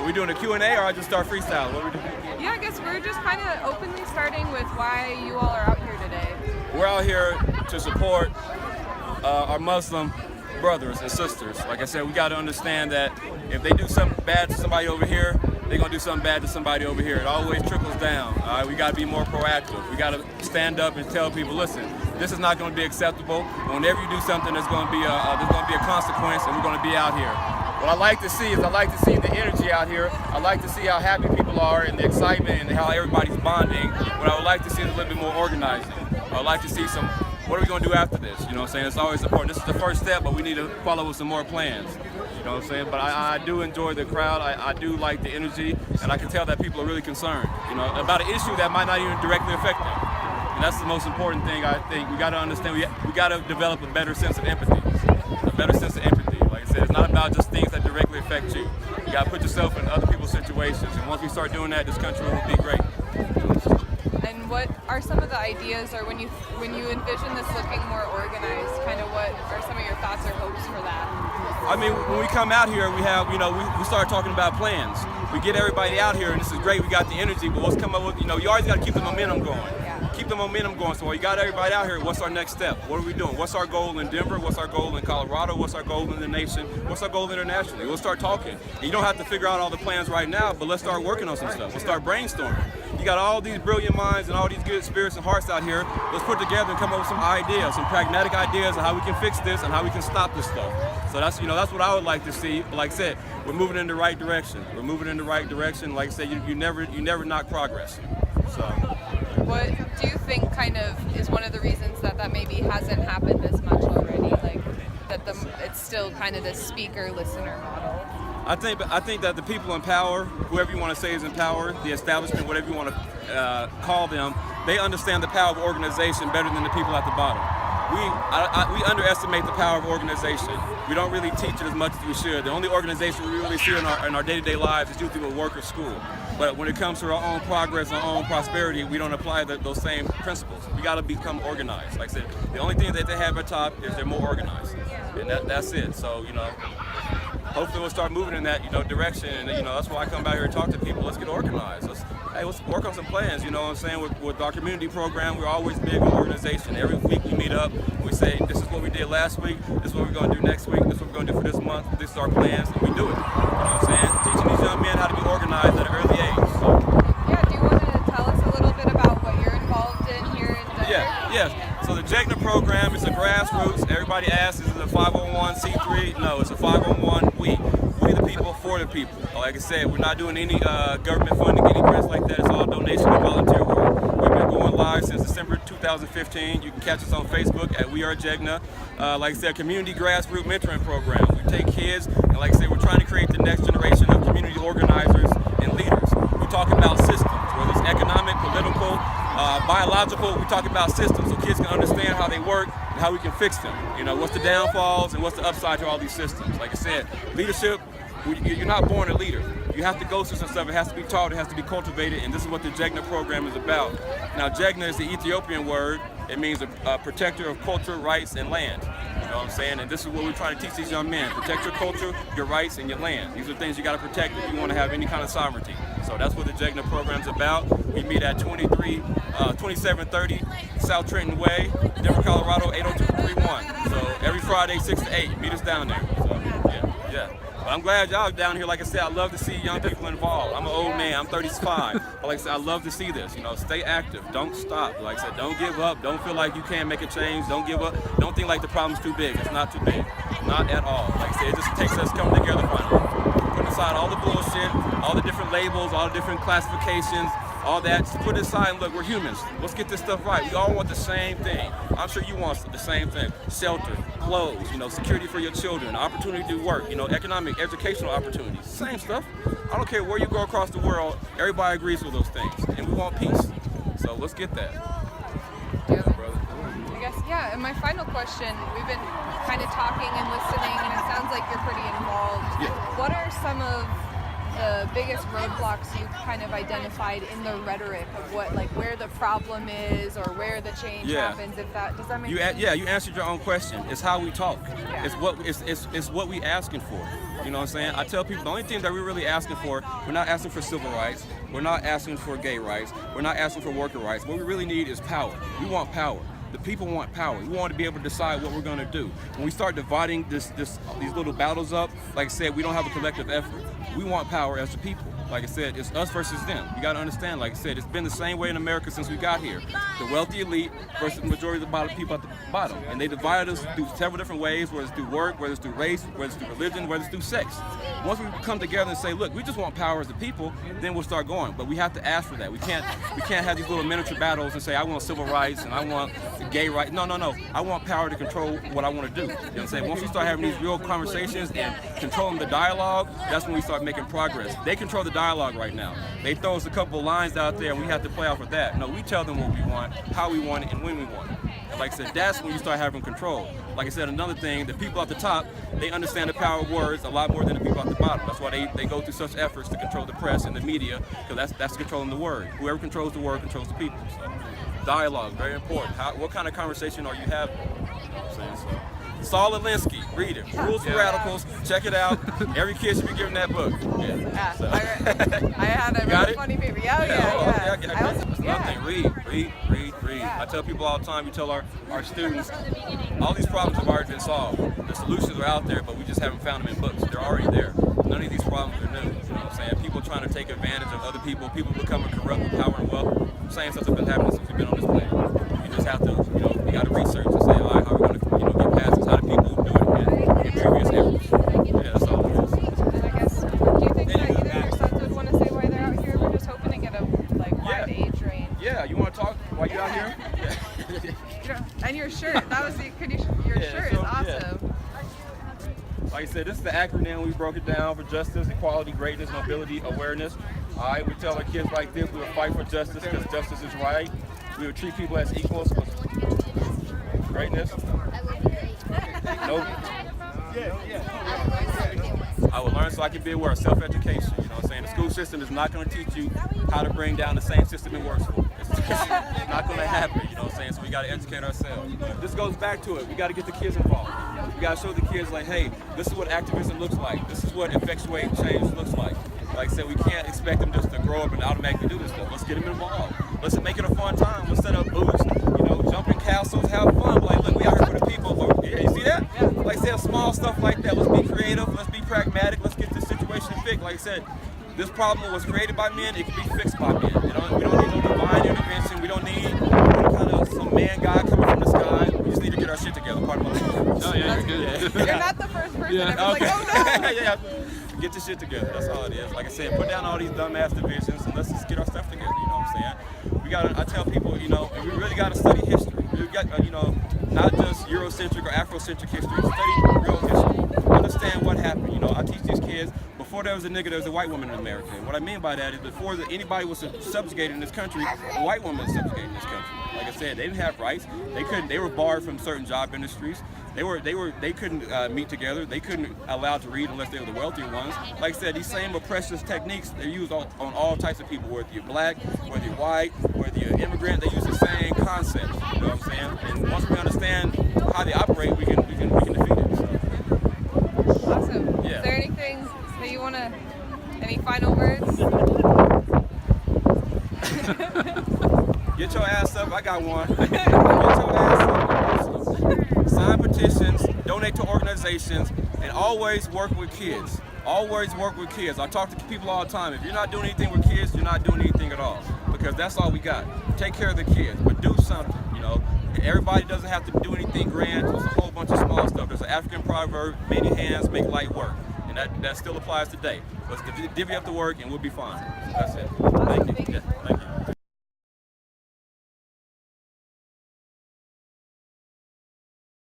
we doing a Q&A or I just start freestyle? What are we doing? Yeah, I guess we're just kind of openly starting with why you all are out here today. We're out here to support our Muslim brothers and sisters. Like I said, we got to understand that if they do something bad to somebody over here, they're going to do something bad to somebody over here. It always trickles down. We got to be more proactive. We got to stand up and tell people, listen, this is not going to be acceptable. Whenever you do something, there's going to be a consequence, and we're going to be out here. What I like to see is I like to see the energy out here. I like to see how happy people are and the excitement and how everybody's bonding. What I would like to see is a little bit more organizing. I would like to see some, what are we going to do after this? You know what I'm saying? It's always important. This is the first step, but we need to follow with some more plans. You know what I'm saying? But I do enjoy the crowd. I do like the energy, and I can tell that people are really concerned, you know, about an issue that might not even directly affect them. And that's the most important thing, I think. We got to understand, we got to develop a better sense of empathy. A better sense of empathy. Like I said, it's not about just things that directly affect you. You got to put yourself in other people's situations. And once we start doing that, this country will be great. And what are some of the ideas, or when you envision this looking more organized, kind of what are some of your thoughts or hopes for that? I mean, when we come out here, we have, you know, we start talking about plans. We get everybody out here, and this is great. We got the energy, but let's come up with, you know, you always got to keep the momentum going. Keep the momentum going. So while you got everybody out here, what's our next step? What are we doing? What's our goal in Denver? What's our goal in Colorado? What's our goal in the nation? What's our goal internationally? We'll start talking. And you don't have to figure out all the plans right now, but let's start working on some stuff. Let's start brainstorming. You got all these brilliant minds and all these good spirits and hearts out here. Let's put together and come up with some ideas, some pragmatic ideas of how we can fix this and how we can stop this stuff. So that's, you know, that's what I would like to see. But like I said, we're moving in the right direction. We're moving in the right direction. Like I said, you never knock progress. So. What do you think kind of is one of the reasons that maybe hasn't happened as much already? Like that it's still kind of this speaker-listener model? I think that the people in power, whoever you want to say is in power, the establishment, whatever you want to call them, they understand the power of organization better than the people at the bottom. We underestimate the power of organization. We don't really teach it as much as we should. The only organization we really see in our day-to-day lives is usually with work or school. But when it comes to our own progress, our own prosperity, we don't apply those same principles. We got to become organized. Like I said, the only thing that they have at top is they're more organized, and that's it. So, you know, hopefully we'll start moving in that, you know, direction. And, you know, that's why I come out here and talk to people. Let's get organized. Let's work on some plans. You know what I'm saying? With our community program, we're always big on organization. Every week we meet up. We say, this is what we did last week. This is what we're going to do next week. This is what we're going to do for this month. This is our plans, and we do it. You know what I'm saying? Teaching these young men how to be organized at an early age. So. Yeah. Do you want to tell us a little bit about what you're involved in here in Denver? Yeah. So the JEGNA program is a grassroots. Everybody asks, is it a 501c3? No, it's a 501 We the people, for the people. Like I said, we're not doing any government funding, any grants like that. It's all donation and volunteer work. We've been going live since December 2015. You can catch us on Facebook at We Are JEGNA. Like I said, community grassroots mentoring program. We take kids, and like I said, we're trying to create the next generation of community organizers and leaders. We talk about systems, whether it's economic, political, biological. We talk about systems so kids can understand how they work and how we can fix them. You know, what's the downfalls and what's the upside to all these systems. Like I said, leadership, you're not born a leader. You have to go through some stuff. It has to be taught. It has to be cultivated. And this is what the JEGNA program is about. Now, JEGNA is the Ethiopian word. It means a protector of culture, rights, and land. You know what I'm saying? And this is what we're trying to teach these young men. Protect your culture, your rights, and your land. These are things you got to protect if you want to have any kind of sovereignty. So that's what the JEGNA program's about. We meet at 2730 South Trenton Way, Denver, Colorado, 80231. So every Friday, 6 to 8. Meet us down there. So, yeah. But I'm glad y'all down here. Like I said, I love to see young people involved. I'm an old man. I'm 35. But like I said, I love to see this. You know, stay active. Don't stop. Like I said, don't give up. Don't feel like you can't make a change. Don't give up. Don't think like the problem's too big. It's not too big. Not at all. Like I said, it just takes us coming together finally. Putting aside all the bullshit, all the different labels, all the different classifications, all that. Just put it aside and look, we're humans. Let's get this stuff right. We all want the same thing. I'm sure you want the same thing. Shelter, clothes, you know, security for your children, opportunity to work, you know, economic, educational opportunities. Same stuff. I don't care where you go across the world, everybody agrees with those things. And we want peace. So let's get that. I guess, yeah, and my final question, we've been kind of talking and listening, and it sounds like you're pretty involved. Yeah. What are some of the biggest roadblocks you kind of identified in the rhetoric of what, like, where the problem is or where the change happens? If that does that make sense? Yeah, you answered your own question. It's how we talk. Yeah. It's what we asking for. You know what I'm saying? I tell people the only thing that we're really asking for, we're not asking for civil rights. We're not asking for gay rights. We're not asking for worker rights. What we really need is power. We want power. The people want power. We want to be able to decide what we're going to do. When we start dividing these little battles up, like I said, we don't have a collective effort. We want power as the people. Like I said, it's us versus them. You got to understand, like I said, it's been the same way in America since we got here. The wealthy elite versus the majority of the people at the bottom. And they divided us through several different ways, whether it's through work, whether it's through race, whether it's through religion, whether it's through sex. Once we come together and say, look, we just want power as the people, then we'll start going. But we have to ask for that. We can't have these little miniature battles and say, I want civil rights and I want gay rights. No. I want power to control what I want to do. You know what I'm saying? Once we start having these real conversations and controlling the dialogue, that's when we start making progress. They control the dialogue right now. They throw us a couple of lines out there and we have to play off of that. No, we tell them what we want, how we want it, and when we want it. And like I said, that's when you start having control. Like I said, another thing, the people at the top, they understand the power of words a lot more than the people at the bottom. That's why they go through such efforts to control the press and the media, because that's controlling the word. Whoever controls the word controls the people. So, dialogue, very important. What kind of conversation are you having? You know what I'm saying? So, Saul Alinsky, read it. Rules for Radicals. Check it out. Every kid should be given that book. Yeah. So. I had a really funny paper. Nothing. Read. Yeah. I tell people all the time, we tell our students, all these problems have already been solved. The solutions are out there, but we just haven't found them in books. They're already there. None of these problems are new. You know what I'm saying? People trying to take advantage of other people becoming corrupt with power and wealth. Same stuff that's been happening since we've been on this planet. You just have to, you got to research and say, all right, how are we going to, get past this? How do people do it in previous eras? Yeah, that's all it is. And I guess, do you think that either of your sons would want to say why they're out here? We're just hoping to get a wide age range. Yeah, you want to talk while you're out here? Yeah. And your shirt, that was your shirt is awesome. Like I said, this is the acronym. We broke it down for justice, equality, greatness, nobility, awareness. All right, we tell our kids like this, we will fight for justice because justice is right. We will treat people as equals with greatness. I will learn so I can be aware of self-education. You know what I'm saying? The school system is not going to teach you how to bring down the same system it works for. It's not going to happen. You know what I'm saying? So we got to educate ourselves. This goes back to it. We got to get the kids involved. We got to show the kids like, hey, this is what activism looks like. This is what effectuating change looks like. Like I said, we can't expect them just to grow up and automatically do this stuff. Let's get them involved. Let's make it a fun time. Let's set up booths, jump in castles, have fun. Like, look, we out here for the people. Yeah, you see that? Yeah. Like I said, small stuff like that. Let's be creative. Let's be pragmatic. Let's get this situation fixed. Like I said, this problem was created by men. It can be fixed by men. We don't need no divine intervention. We don't need kind of some man God coming from the sky. We just need to get our shit together. Part of my life. Oh, yeah, you're good. You're not the first person ever like, oh no. Yeah. Get your shit together. That's all it is. Like I said, put down all these dumbass divisions and let's just get our stuff together. You know what I'm saying? I tell people, we really got to study history. We got, not just Eurocentric or Afrocentric history. Study real history. Understand what happened. I teach these kids. Before there was a nigga, there was a white woman in America. And what I mean by that is before anybody was subjugated in this country, a white woman was subjugated in this country. Like I said, they didn't have rights. They were barred from certain job industries. They couldn't meet together. They couldn't allowed to read unless they were the wealthier ones. Like I said, these same oppressive techniques, they're used on all types of people, whether you're black, whether you're white, whether you're immigrant, they use the same concepts. You know what I'm saying? And once we understand how they operate, we can defeat it. So. Awesome. Yeah. Is there anything that you want to, any final words? Get your ass up. I got one. Get your ass up. Sign petitions, donate to organizations, and always work with kids. Always work with kids. I talk to people all the time. If you're not doing anything with kids, you're not doing anything at all. Because that's all we got. Take care of the kids, but do something, Everybody doesn't have to do anything grand. There's a whole bunch of small stuff. There's an African proverb, many hands make light work. And that still applies today. Let's divvy up the work and we'll be fine. That's it. Awesome. Thank you. Yeah, thank you.